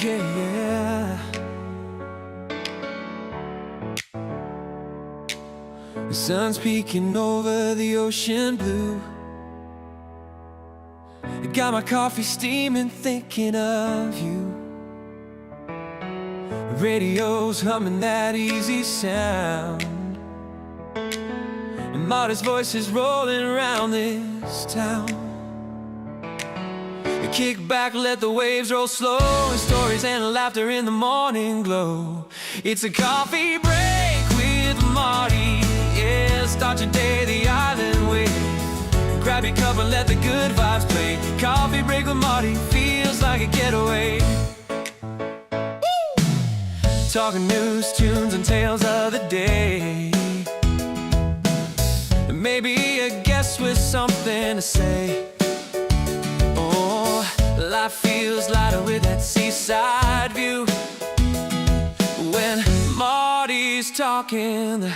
Yeah. The sun's peeking over the ocean blue. I got my coffee steaming, thinking of you. The radio's humming that easy sound, and Marty's voice is rolling around this town. Kick back, let the waves roll slow, and stories and laughter in the morning glow. It's a coffee break with Marty. Yeah, start your day the island way. Grab your cup and let the good vibes play. Coffee break with Marty feels like a getaway. Talking news, tunes, and tales of the day. Maybe a guest with something to say. Life feels lighter with that seaside view. When Marty's talking, the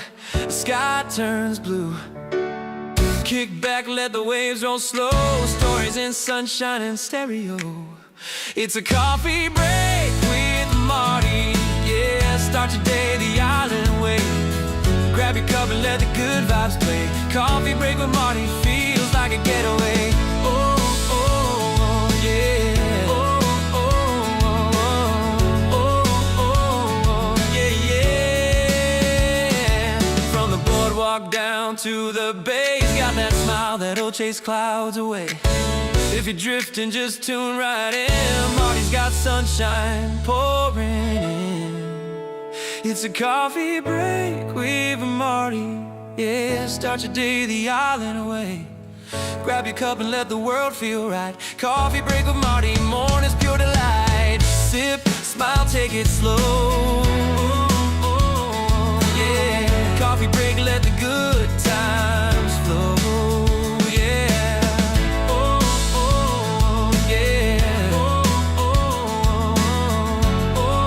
sky turns blue. Kick back, let the waves roll slow. Stories in sunshine and stereo. It's a coffee break with Marty. Yeah, start your day the island way. Grab your cup and let the good vibes play. Coffee break with Marty feels like a getaway. Down to the bay, he's got that smile that'll chase clouds away. If you're drifting, just tune right in. Marty's got sunshine pouring in. It's a coffee break with Marty. Yeah, start your day the island away. Grab your cup and let the world feel right. Coffee break with Marty, morning's pure delight. Sip, smile, take it slow. Coffee break, let the good times flow. Yeah. Oh, oh, yeah. Oh, oh, oh,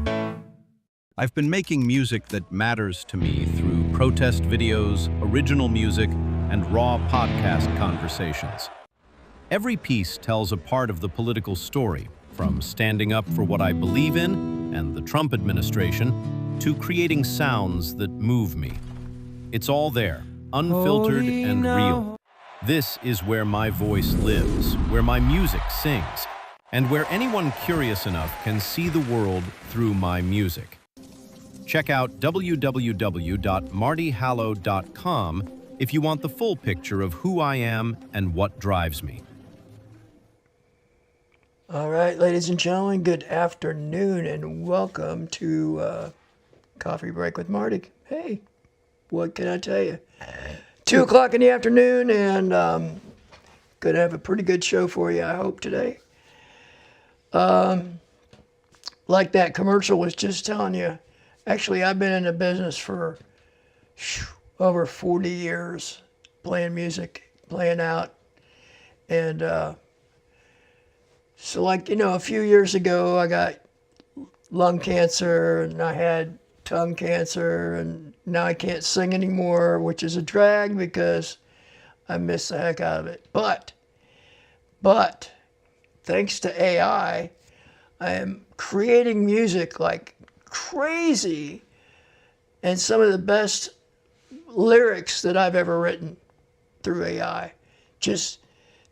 oh. I've been making music that matters to me through protest videos, original music, and raw podcast conversations. Every piece tells a part of the political story, from standing up for what I believe in and the Trump administration to creating sounds that move me. It's all there, unfiltered and real. This is where my voice lives, where my music sings, and where anyone curious enough can see the world through my music. Check out www.martyhallow.com if you want the full picture of who I am and what drives me. All right, ladies and gentlemen, good afternoon and welcome to Coffee Break with Marty. Hey, what can I tell you? 2 o'clock in the afternoon, and gonna have a pretty good show for you, I hope, today. Like that commercial was just telling you, actually, I've been in the business for over 40 years, playing music, playing out, and so like, a few years ago, I got lung cancer and I had tongue cancer, and now I can't sing anymore, which is a drag because I miss the heck out of it. But thanks to AI, I am creating music like crazy, and some of the best lyrics that I've ever written through AI. Just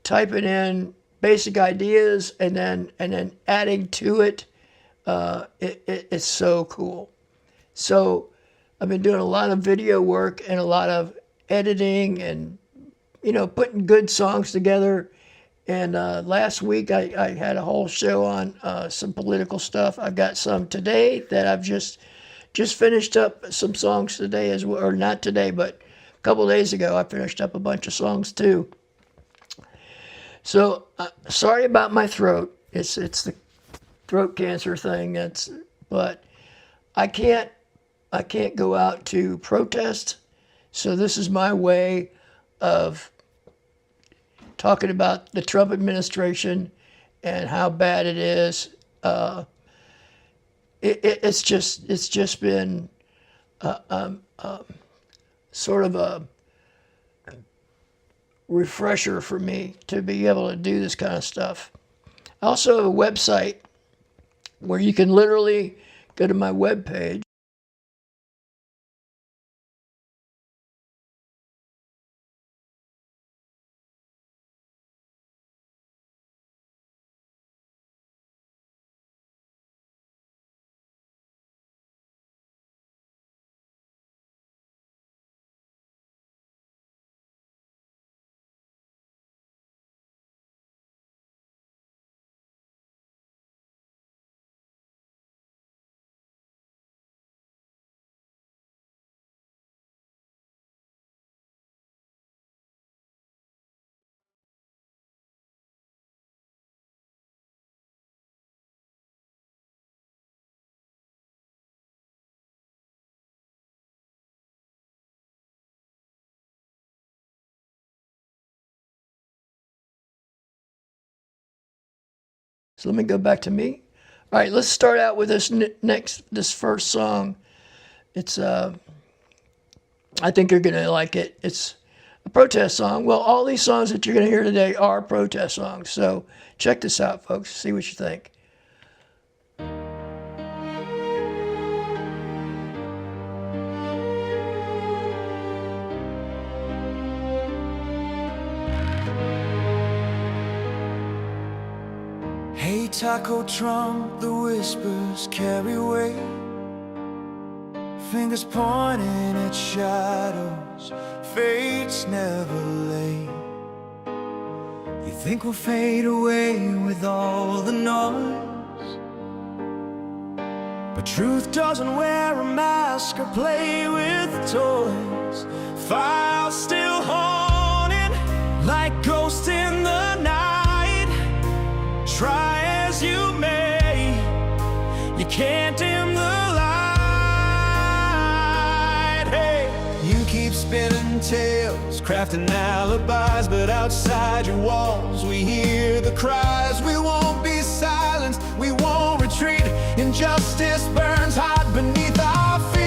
typing in basic ideas and then adding to it. It's so cool. So I've been doing a lot of video work and a lot of editing and putting good songs together. And last week I had a whole show on some political stuff. I've got some today that I've just finished up some songs today as well, or not today, but a couple days ago I finished up a bunch of songs too. So sorry about my throat. It's the throat cancer thing. But I can't go out to protest. So this is my way of talking about the Trump administration and how bad it is. It's just been sort of a refresher for me to be able to do this kind of stuff. I also have a website where you can literally go to my webpage. So let me go back to me. All right, let's start out with this first song. It's I think you're gonna like it. It's a protest song. Well, all these songs that you're gonna hear today are protest songs. So check this out, folks. See what you think. Hey, Taco Trump, the whispers carry weight. Fingers pointing at shadows, fate's never late. You think we'll fade away with all the noise, but truth doesn't wear a mask or play with toys. Files still haunting like ghosts in the night. Try as you may, you can't dim the light. Hey, you keep spinning tales, crafting alibis, but outside your walls we hear the cries. We won't be silenced, we won't retreat. Injustice burns hot beneath our feet.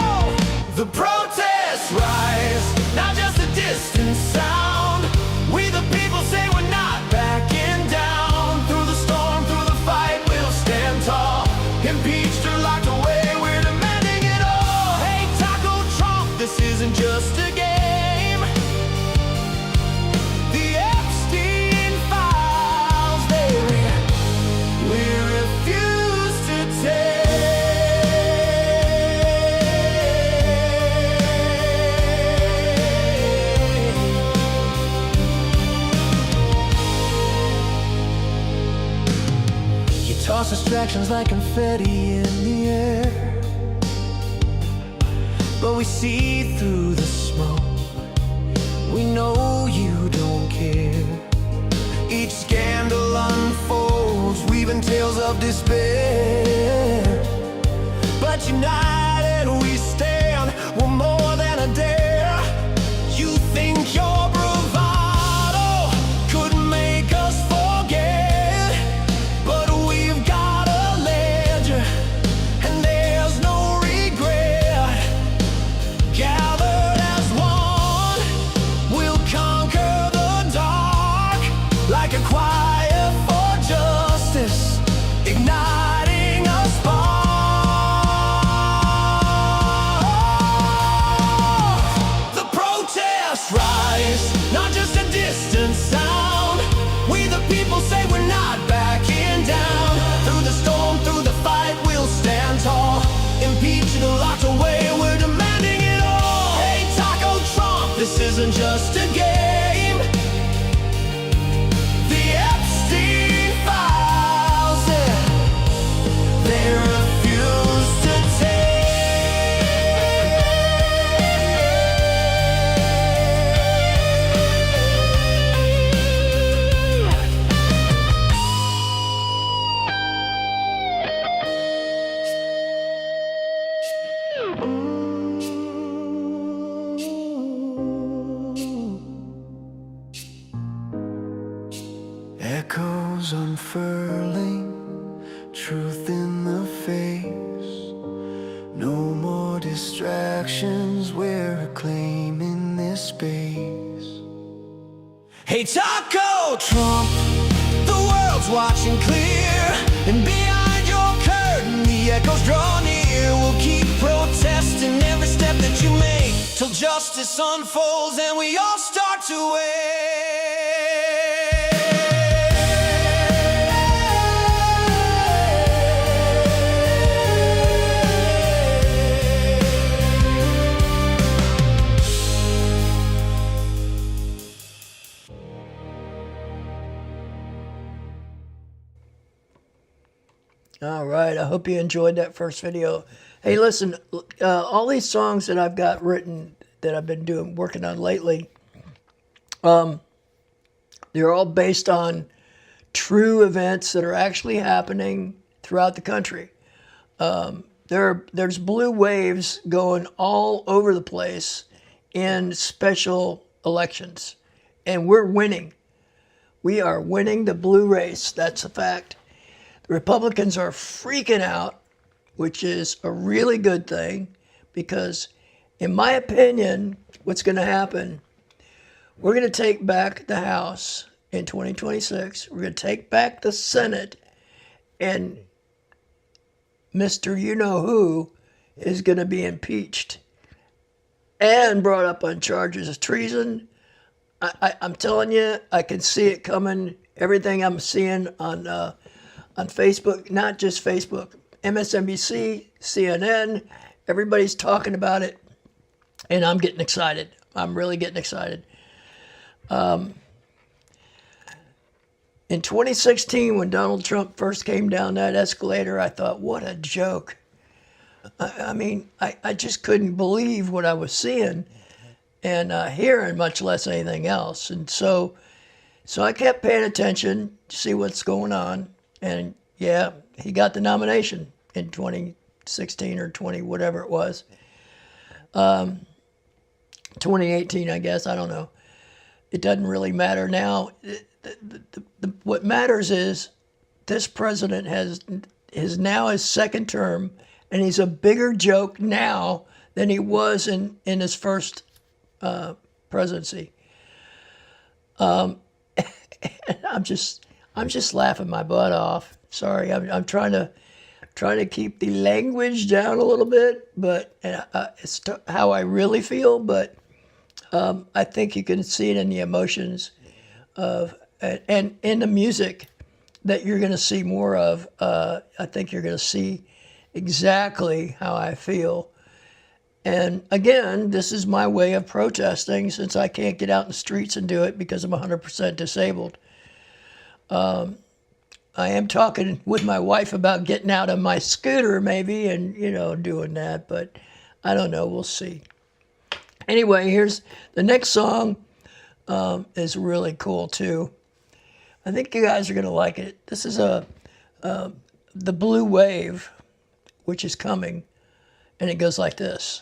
Oh, the protests rise, not just a distant sound. We the people say we're not backing down. Through the storm, through the fight, we'll stand tall. Impeached or locked away, we're demanding it all. Hey, Taco Trump, this isn't just a game. The Epstein files, we refuse to take. Toss distractions like confetti in the air, but we see through the smoke. We know you don't care. Each scandal unfolds, weaving tales of despair. But united we stand, we're more than a dare. You think your bravado could make us forget, but we've got a ledger, and there's no regret. Gathered as one, we'll conquer the dark, like a choir for justice, igniting a spark. The protests rise, not just a distant sound. We the people say we're not backing down. Through the storm, through the fight, we'll stand tall. Impeached or locked away, we're demanding it all. Hey, Taco Trump, this isn't just a game. The Epstein files, they refuse to echoes unfurling, truth in the face. No more distractions. space. Hey, Taco Trump, the world's watching clear, and behind your curtain the echoes draw near. We'll keep protesting every step that you make, till justice unfolds and we all start to wait. All right, I hope you enjoyed that first video. Hey, listen, all these songs that I've got written that I've been working on lately, they're all based on true events that are actually happening throughout the country. There's blue waves going all over the place in special elections, and we're winning. We are winning the blue race, that's a fact. The Republicans are freaking out, which is a really good thing, because in my opinion, what's going to happen, we're going to take back the House in 2026. We're going to take back the Senate, and Mr. You-Know-Who is going to be impeached and brought up on charges of treason. I'm telling you, I can see it coming. Everything I'm seeing on Facebook, not just Facebook, MSNBC, CNN, everybody's talking about it, and I'm getting excited. I'm really getting excited. In 2016, when Donald Trump first came down that escalator, I thought, what a joke. I mean, I just couldn't believe what I was seeing and hearing, much less anything else. And so I kept paying attention to see what's going on. And yeah, he got the nomination in 2016 or 20, whatever it was. 2018, I guess, I don't know. It doesn't really matter now. What matters is this president is now his second term, and he's a bigger joke now than he was in his first presidency. I'm just laughing my butt off. Sorry, I'm trying to keep the language down a little bit, but it's how I really feel. But I think you can see it in the emotions and in the music that you're going to see more of. I think you're going to see exactly how I feel. And again, this is my way of protesting, since I can't get out in the streets and do it because I'm 100% disabled. I am talking with my wife about getting out of my scooter maybe and, doing that, but I don't know. We'll see. Anyway, here's the next song. Is really cool too. I think you guys are going to like it. This is The Blue Wave, which is coming, and it goes like this.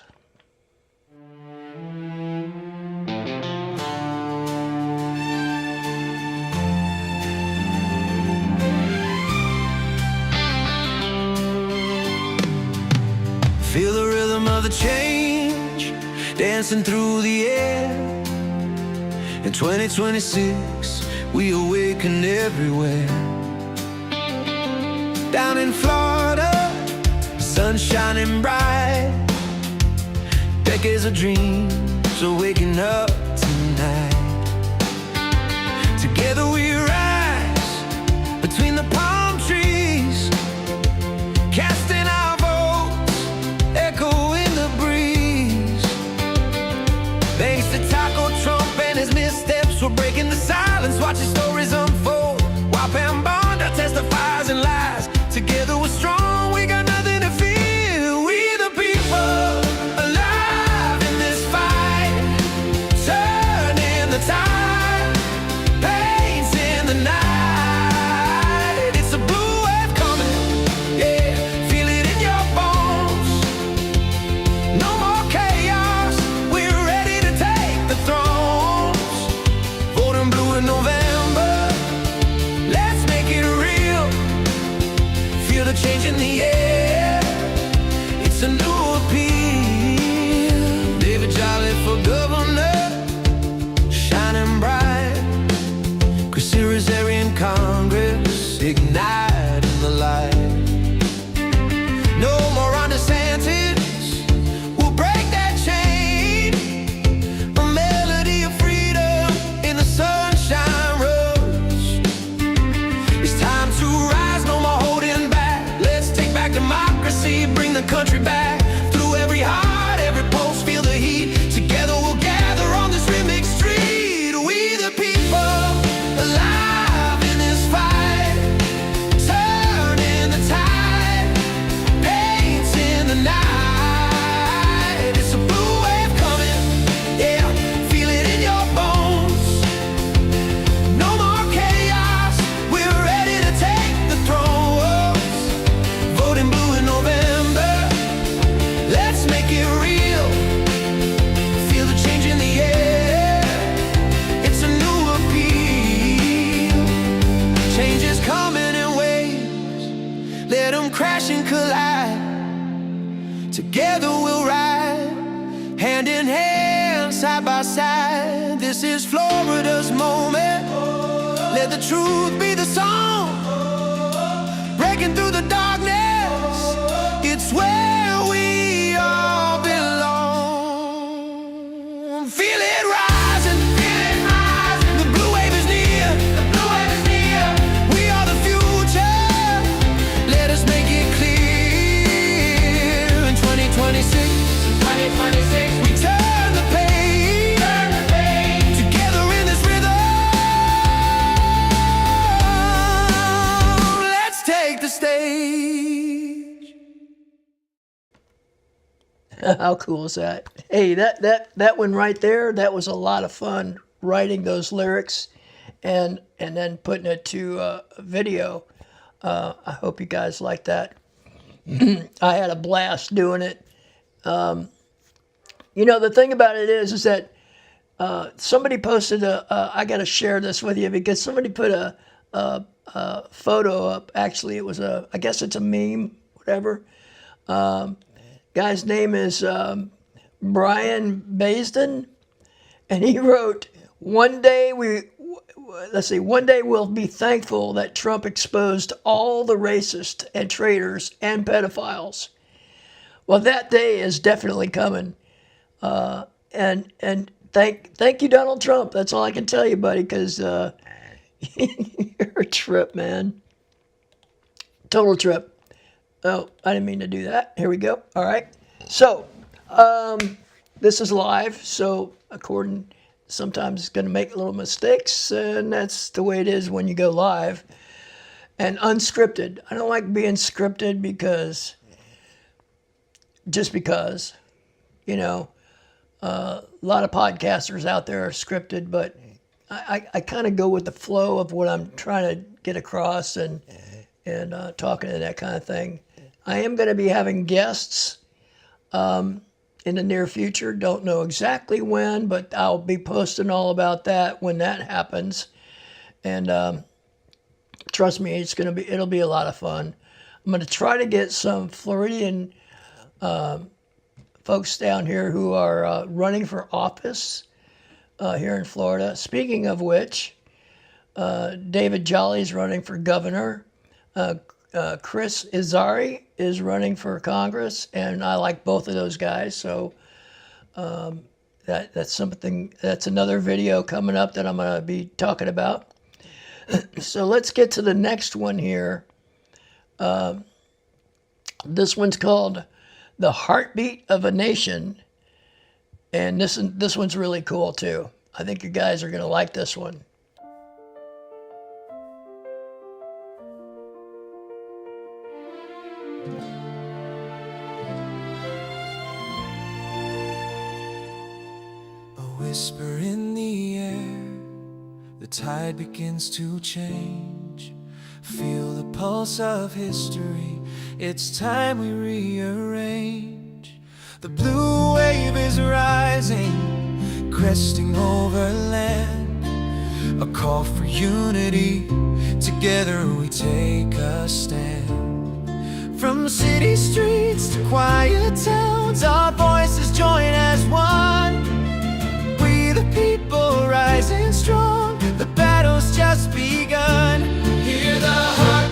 Feel the rhythm of the change dancing through the air. In 2026, we awaken everywhere. Down in Florida, sun shining bright. Decades of dreams are waking up tonight. Together we rise between the palm trees, casting our votes, echo in the breeze. Thanks to Taco Trump and his missteps, we're breaking the silence, watching stories unfold. While Pam Bondi testifies and lies, together we're strong, we got nothing to fear. We the people, alive in this fight, turning the tide, painting the night. It's a blue wave coming, yeah, feel it in your bones. No more chaos, we're ready to take the thrones. Voting blue in November, let's make it real. Feel the change in the igniting the light. No more Ron DeSantis, we'll break that chain. A melody of freedom in the sunshine rush. It's time to rise, no more holding back. Let's take back democracy, bring the country back. Through every heart, every pulse, feel the heat. Together we'll gather on this rhythmic street. We the people, alive in this fight, turning the tide, painting the night. It's a blue wave coming, yeah, feel it in your bones. No more chaos, we're ready to take the thrones. Voting blue in November, let's make it real. Feel the change in the air, it's a new appeal. Change is coming in waves, let them crash and collide. Together we'll ride, hand in hand, side by side. This is Florida's moment, let the truth be the song. Breaking through the darkness, it's where we all belong. Feel it rising, the blue wave is near, we are the future, let us make it clear. In 2026, we turn the page, together in this rhythm. Let's take the stage. How cool is that? Hey, that one right there, that was a lot of fun writing those lyrics and then putting it to a video. I hope you guys like that. I had a blast doing it. You know, the thing about it is that somebody posted I got to share this with you because somebody put a photo up. Actually, it was I guess it's a meme, whatever. Guy's name is Brian Baisden, and he wrote, one day we'll be thankful that Trump exposed all the racists and traitors and pedophiles. Well, that day is definitely coming. And thank you, Donald Trump. That's all I can tell you, buddy, because you're a trip, man. Total trip. Oh, I didn't mean to do that. Here we go. All right. So, this is live. So, sometimes it's going to make little mistakes, and that's the way it is when you go live. And unscripted. I don't like being scripted because, you know, a lot of podcasters out there are scripted, but I kind of go with the flow of what I'm trying to get across and talking and that kind of thing. I am going to be having guests in the near future. Don't know exactly when, but I'll be posting all about that when that happens. And trust me, it'll be a lot of fun. I'm going to try to get some Floridian folks down here who are running for office here in Florida. Speaking of which, David Jolly's running for governor. Chris Izari is running for Congress, and I like both of those guys. So that's something. That's another video coming up that I'm going to be talking about. So let's get to the next one here. This one's called "The Heartbeat of a Nation," and this one's really cool too. I think you guys are going to like this one. Whisper in the air, the tide begins to change. Feel the pulse of history, it's time we rearrange. The blue wave is rising, cresting over land. A call for unity, together we take a stand. From city streets to quiet towns, our voices join as one. The people rising strong, the battle's just begun. Hear the heart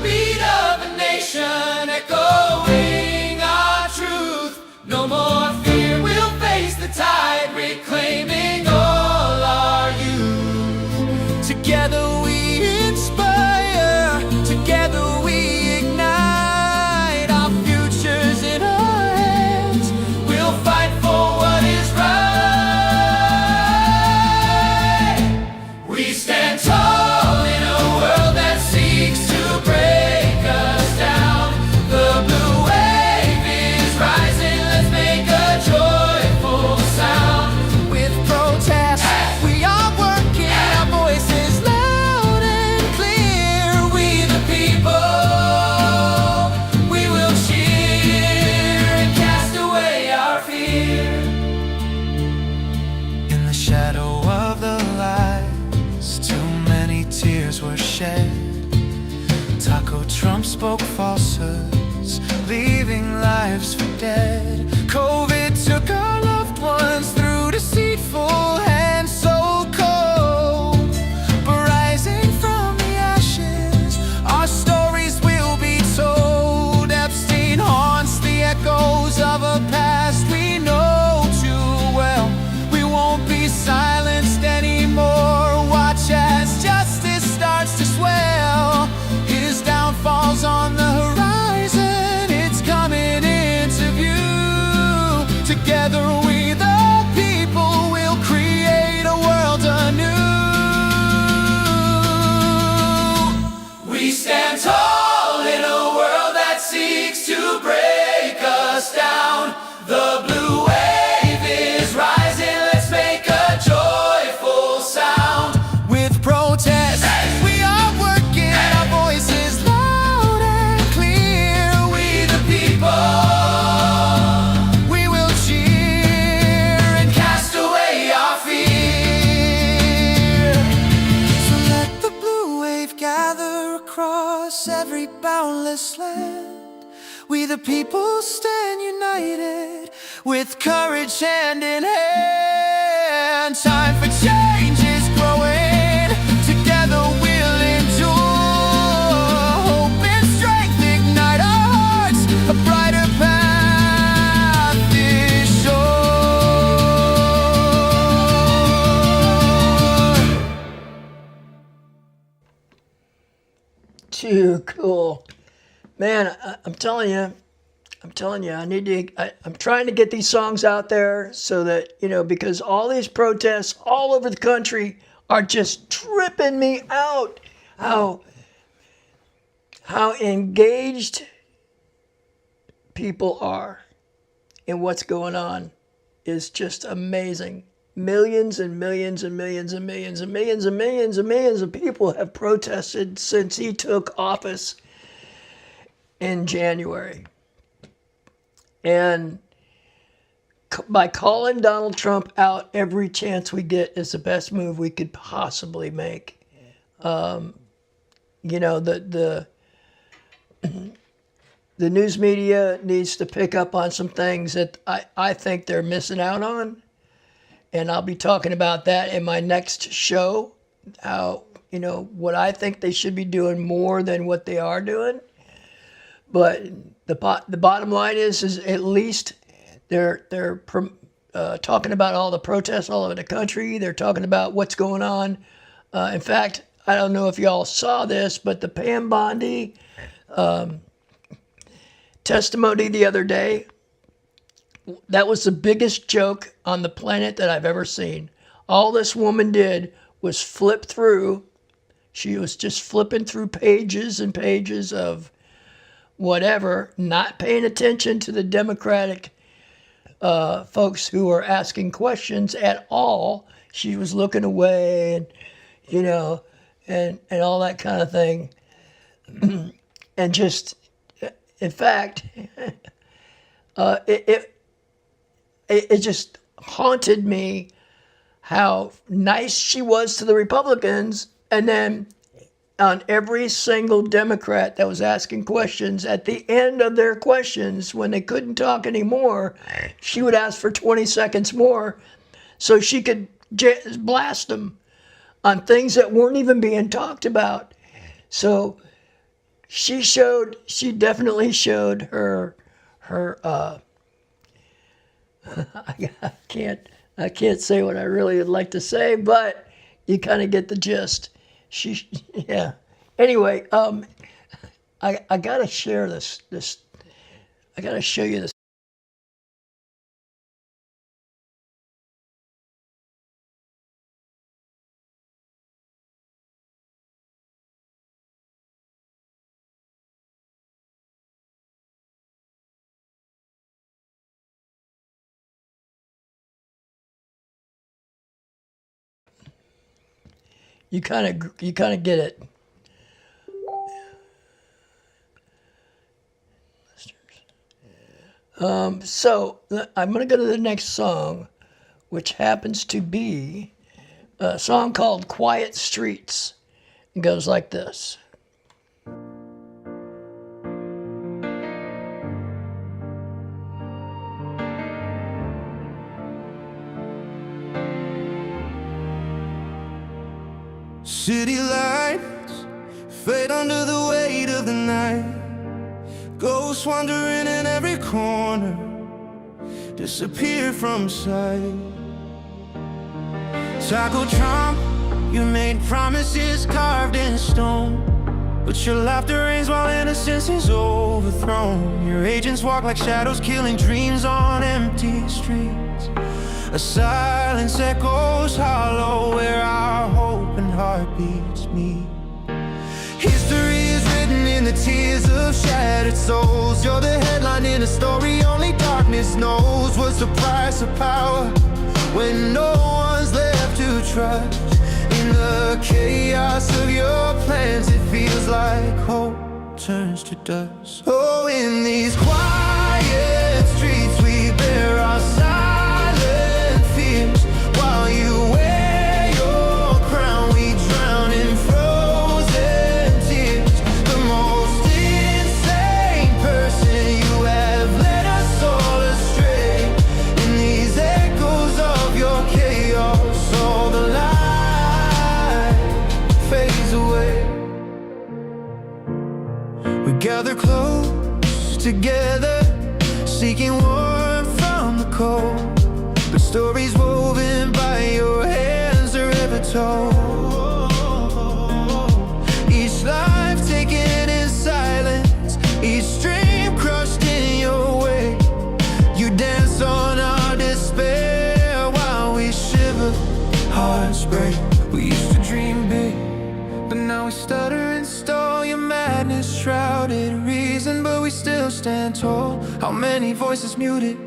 across every boundless land. We the people stand united, with courage hand in hand. Time for change is growing, together we'll endure. Hope and strength ignite our hearts, a brighter path is sure. Too cool. Man, I'm telling you, I'm trying to get these songs out there so that, because all these protests all over the country are just tripping me out. How engaged people are in what's going on is just amazing. Millions and millions and millions and millions and millions and millions and millions of people have protested since he took office in January. And by calling Donald Trump out every chance we get is the best move we could possibly make. The news media needs to pick up on some things that I think they're missing out on. And I'll be talking about that in my next show. How, what I think they should be doing more than what they are doing. But the bottom line is at least they're talking about all the protests all over the country. They're talking about what's going on. In fact, I don't know if y'all saw this, but the Pam Bondi testimony the other day, that was the biggest joke on the planet that I've ever seen. All this woman did was flip through. She was just flipping through pages and pages of whatever, not paying attention to the Democratic folks who are asking questions at all. She was looking away and, and all that kind of thing. And just, in fact, it just haunted me how nice she was to the Republicans, and then on every single Democrat that was asking questions, at the end of their questions, when they couldn't talk anymore, she would ask for 20 seconds more so she could blast them on things that weren't even being talked about. So she definitely showed her I can't say what I really would like to say, but you kind of get the gist. Yeah. Anyway, I gotta share this. I gotta show you this. You kind of get it. So I'm going to go to the next song, which happens to be a song called Quiet Streets. It goes like this. City lights fade under the weight of the night. Ghosts wandering in every corner, disappear from sight. Tackle Trump, you made promises carved in stone, but your laughter rings while innocence is overthrown. Your agents walk like shadows, killing dreams on empty streets. A silence echoes hollow where our hope and heartbeats meet. History is written in the tears of shattered souls. You're the headline in a story only darkness knows. What's the price of power when no one's left to trust? In the chaos of your plans, it feels like hope turns to dust. Oh, in these quiet streets we bear our silent fears. While you wear your crown, we drown in frozen tears. The more gather close together, seeking warmth from the cold. The stories woven by your hands are ever told. Each life taken in silence, each dream crushed in your way. You dance on our despair while we shiver, hearts break. We used to dream big, but now we stutter and stall. Your madness shrouded reason, but we still stand tall. How many voices muted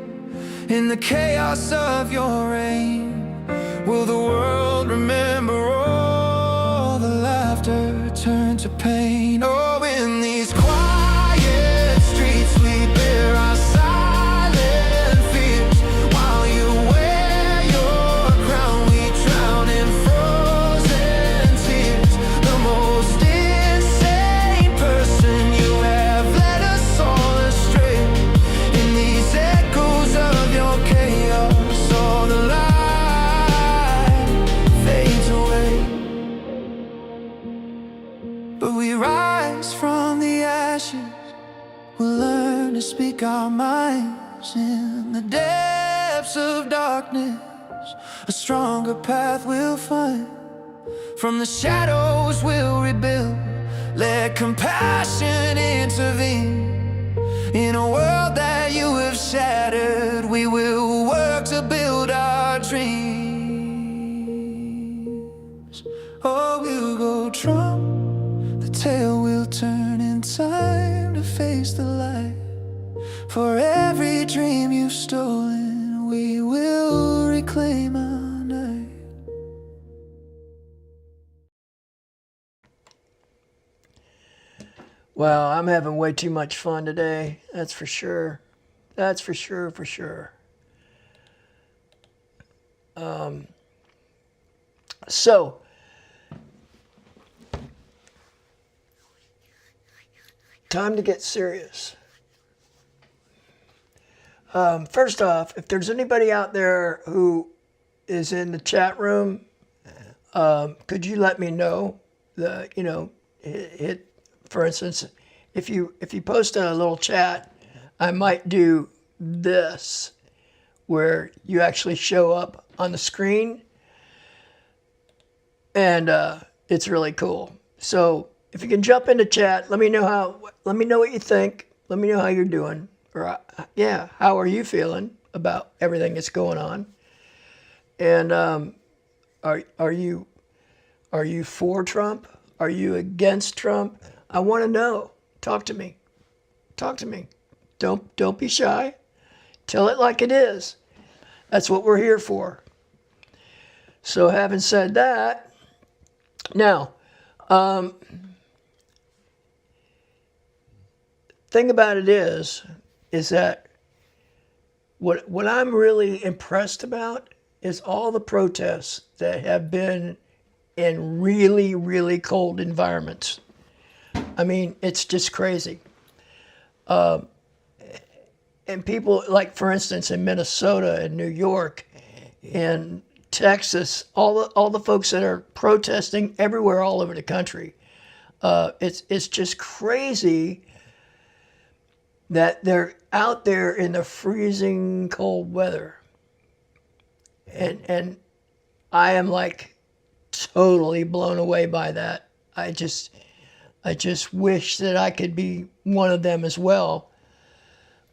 in the chaos of your reign? Will the world remember all the laughter turned to pain? Oh, in these quiet streets we bear our silent fears. While you wear your crown, we drown in frozen tears. The most insane person you have led us all astray. In these echoes of your chaos, all the light fades away. But we rise from the ashes, we'll learn to speak our minds. In the depths of darkness, a stronger path we'll find. From the shadows we'll rebuild, let compassion intervene. In a world that you have shattered, we will work to build our dreams. Oh, we'll go drum, the tale will turn in time to face the light. For every dream you've stolen, we will reclaim our night. Well, I'm having way too much fun today. That's for sure. That's for sure, for sure. So, time to get serious. First off, if there's anybody out there who is in the chat room, could you let me know? Hit, for instance, if you post a little chat, I might do this, where you actually show up on the screen, and it's really cool. So if you can jump into chat, let me know what you think. Let me know how you're doing, or how are you feeling about everything that's going on? And are you for Trump? Are you against Trump? I want to know. Talk to me. Talk to me. Don't be shy. Tell it like it is. That's what we're here for. So having said that, now, thing about it is that what I'm really impressed about is all the protests that have been in really, really cold environments. I mean, it's just crazy. And people, like, for instance, in Minnesota and New York and Texas, all the folks that are protesting everywhere all over the country, it's just crazy that they're out there in the freezing cold weather. And I am like totally blown away by that. I just wish that I could be one of them as well.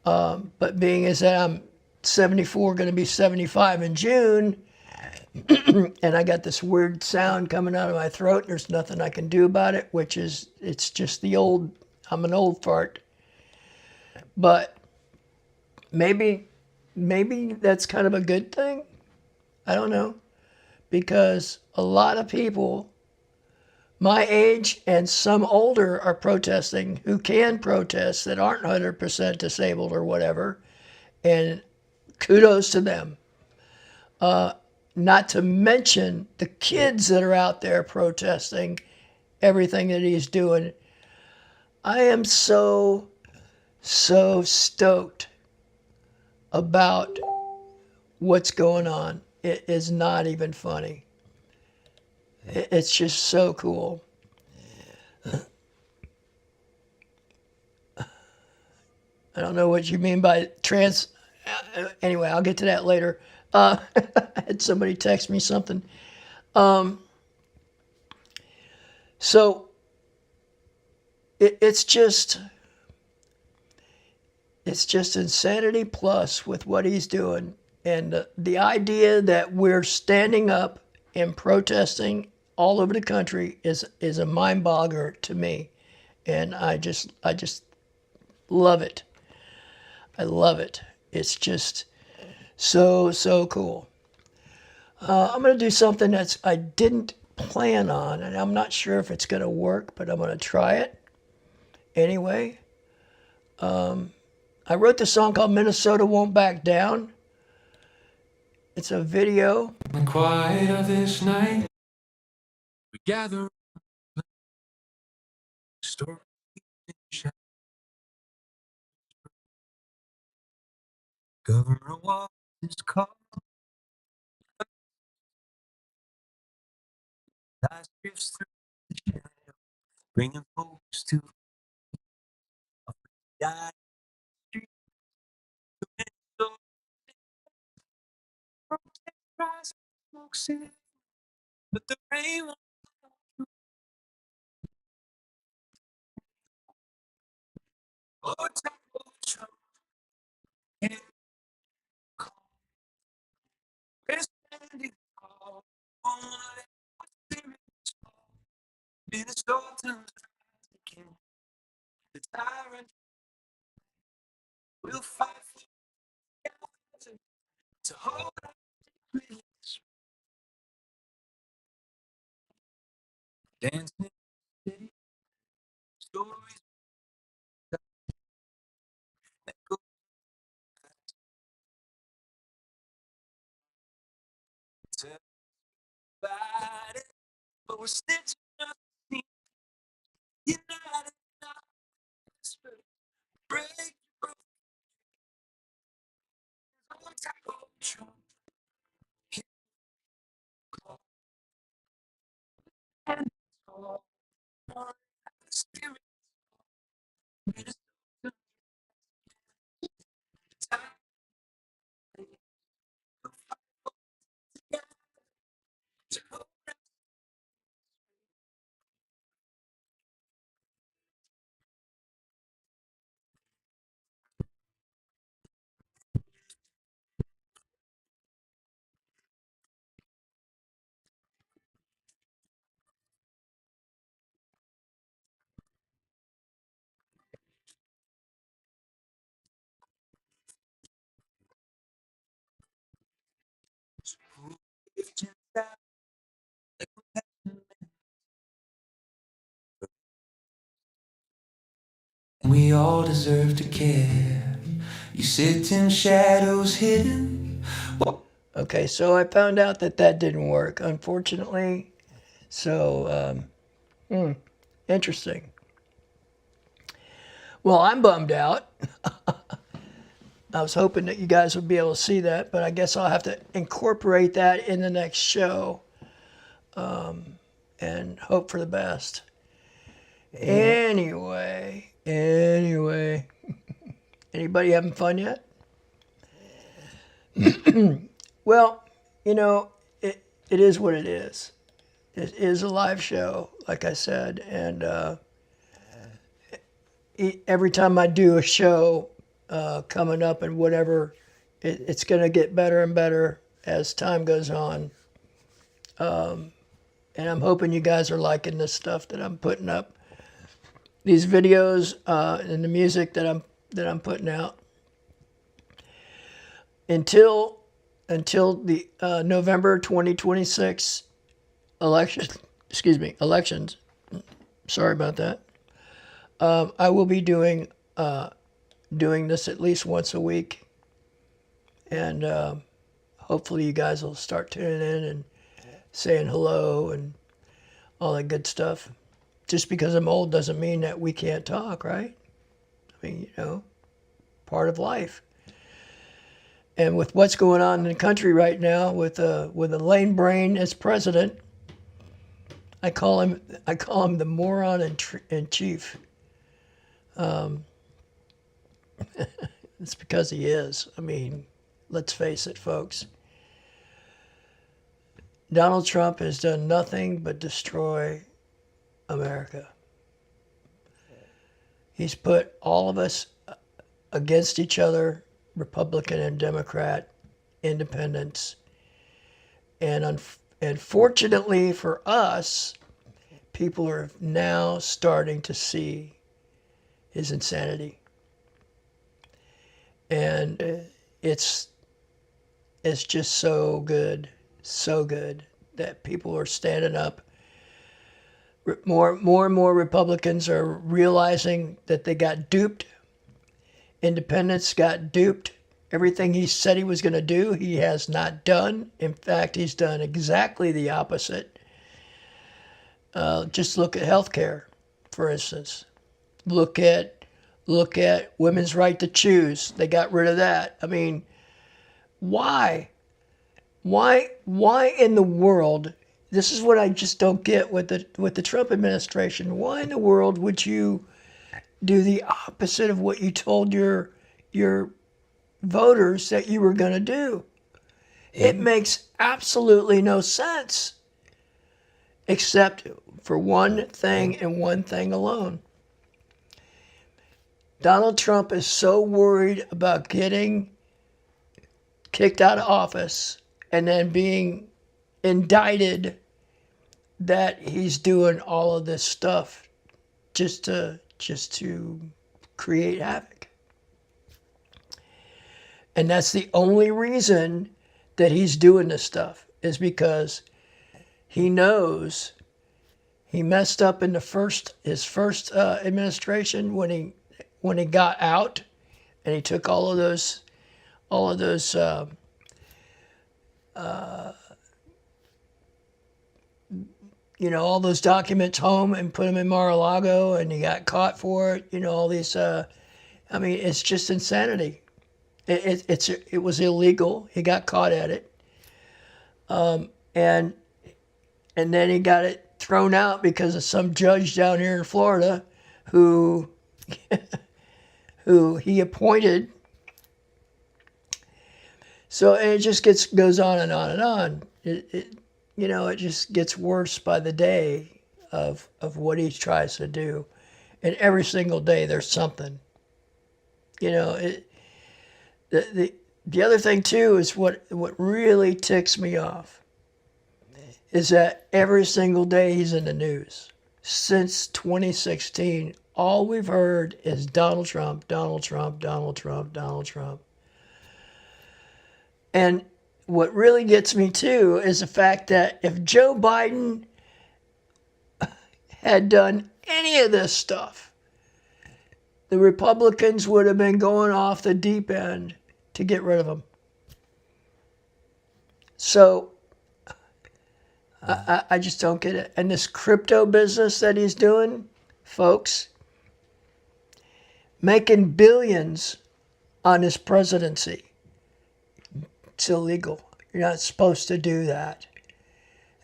But being as that I'm 74, going to be 75 in June, and I got this weird sound coming out of my throat, and there's nothing I can do about it, it's just I'm an old fart. But maybe that's kind of a good thing. I don't know. Because a lot of people my age and some older are protesting who can protest that aren't 100% disabled or whatever. And kudos to them. Not to mention the kids that are out there protesting everything that he's doing. I am so stoked about what's going on. It is not even funny. It's just so cool. I don't know what you mean by trans. Anyway, I'll get to that later. I had somebody text me something. So it's just insanity plus with what he's doing, and the idea that we're standing up and protesting all over the country is a mind bogger to me, and I just love it. I love it. It's just so cool. I'm going to do something I didn't plan on, and I'm not sure if it's going to work, but I'm going to try it anyway. I wrote this song called Minnesota Won't Back Down. It's a video. In the quiet of this night, we gather story. Governor was his call. Lies drifts through the shadow, bringing folks to a dying street. So protest rise, smoke city, but the rain won't. Oh, temple Trump can't call. We're standing tall. Won't let the spirits fall. Minnesotans rise again. The tyrant will fight for the to hold up the peace. Dancing in the city, stories that go to fight it, but we're stitching up the scene, united in our spirit, break your own control, hit and all, the spirit, Minnesota, time to hold up. If you stop, we all deserve to care. You sit in shadows hidden. Okay, so I found out that didn't work, unfortunately. So, interesting. Well, I'm bummed out. I was hoping that you guys would be able to see that, but I guess I'll have to incorporate that in the next show and hope for the best. Anyway, anybody having fun yet? Well, it is what it is. It is a live show, like I said, and every time I do a show coming up and whatever, it's going to get better and better as time goes on. And I'm hoping you guys are liking this stuff that I'm putting up, these videos and the music that I'm putting out. Until the November 2026 elections. Sorry about that. I will be doing this at least once a week, and hopefully you guys will start tuning in and saying hello and all that good stuff. Just because I'm old doesn't mean that we can't talk, right? I mean, part of life. And with what's going on in the country right now, with a lame brain as president, I call him the moron in chief. It's because he is. I mean, let's face it, folks. Donald Trump has done nothing but destroy America. He's put all of us against each other, Republican and Democrat, independents. And fortunately for us, people are now starting to see his insanity. And it's just so good that people are standing up. More and more Republicans are realizing that they got duped. Independents got duped. Everything he said he was going to do, he has not done. In fact, he's done exactly the opposite. Just look at healthcare, for instance. Look at women's right to choose. They got rid of that. I mean, why? Why in the world? This is what I just don't get with the Trump administration. Why in the world would you do the opposite of what you told your voters that you were going to do? It makes absolutely no sense, except for one thing and one thing alone. Donald Trump is so worried about getting kicked out of office and then being indicted that he's doing all of this stuff just to create havoc. And that's the only reason that he's doing this stuff, is because he knows he messed up in his first administration when he got out, and he took all of those all those documents home and put them in Mar-a-Lago, and he got caught for it. All these. I mean, it's just insanity. It was illegal. He got caught at it, and then he got it thrown out because of some judge down here in Florida who he appointed. So it just goes on and on and on. It just gets worse by the day of what he tries to do, and every single day there's something. The other thing too is what really ticks me off is that every single day he's in the news. Since 2016, all we've heard is Donald Trump, Donald Trump, Donald Trump, Donald Trump. And what really gets me too is the fact that if Joe Biden had done any of this stuff, the Republicans would have been going off the deep end to get rid of him. So I just don't get it. And this crypto business that he's doing, folks, making billions on his presidency. It's illegal. You're not supposed to do that.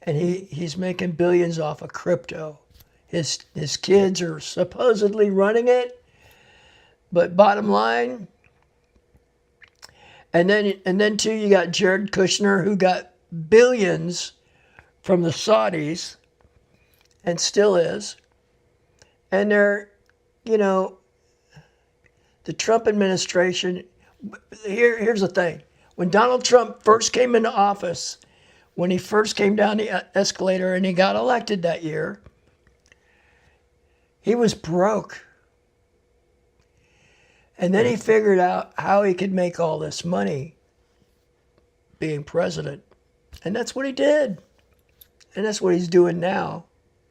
And he's making billions off of crypto. His kids are supposedly running it, but bottom line. And then too, you got Jared Kushner, who got billions from the Saudis, and still is. And they're, the Trump administration. Here's the thing. When Donald Trump first came into office, when he first came down the escalator and he got elected that year, he was broke. And then he figured out how he could make all this money being president. And that's what he did. And that's what he's doing now.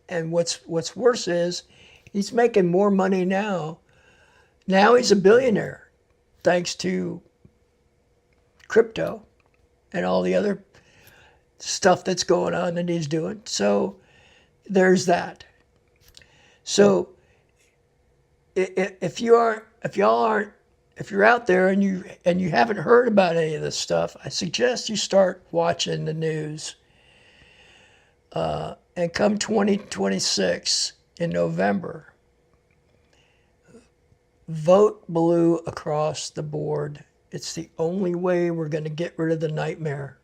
And what's worse is he's making more money now. Now he's a billionaire, thanks to crypto and all the other stuff that's going on that he's doing. So there's that. So if you're out there and you haven't heard about any of this stuff, I suggest you start watching the news. And come 2026 in November, Vote blue across the board. It's the only way we're going to get rid of the nightmare.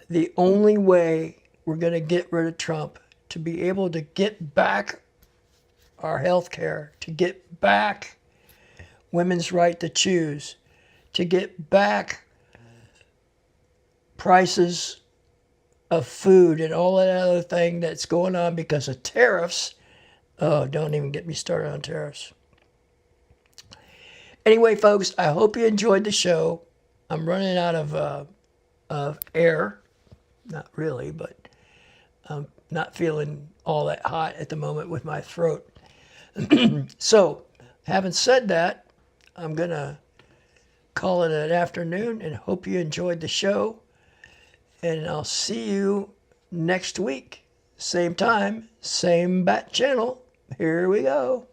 The only way we're going to get rid of Trump, to be able to get back our health care, to get back women's right to choose, to get back prices of food and all that other thing that's going on because of tariffs. Oh, don't even get me started on tariffs. Anyway, folks, I hope you enjoyed the show. I'm running out of air. Not really, but I'm not feeling all that hot at the moment with my throat. So, having said that, I'm going to call it an afternoon and hope you enjoyed the show. And I'll see you next week. Same time, same bat channel. Here we go.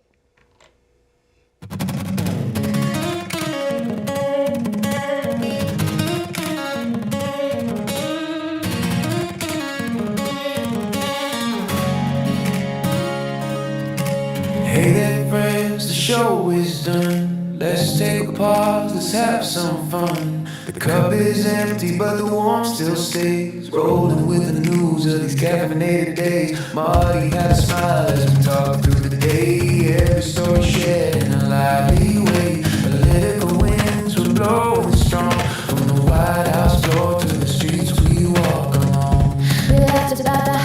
Hey there friends, the show is done. Let's take a pause, let's have some fun. The cup is empty but the warmth still stays. Rolling with the news of these caffeinated days. Marty had a smile as we talked through the day. Every story shared in a lively way. Political winds were blowing strong. From the White House floor to the streets we walk along. We laughed about the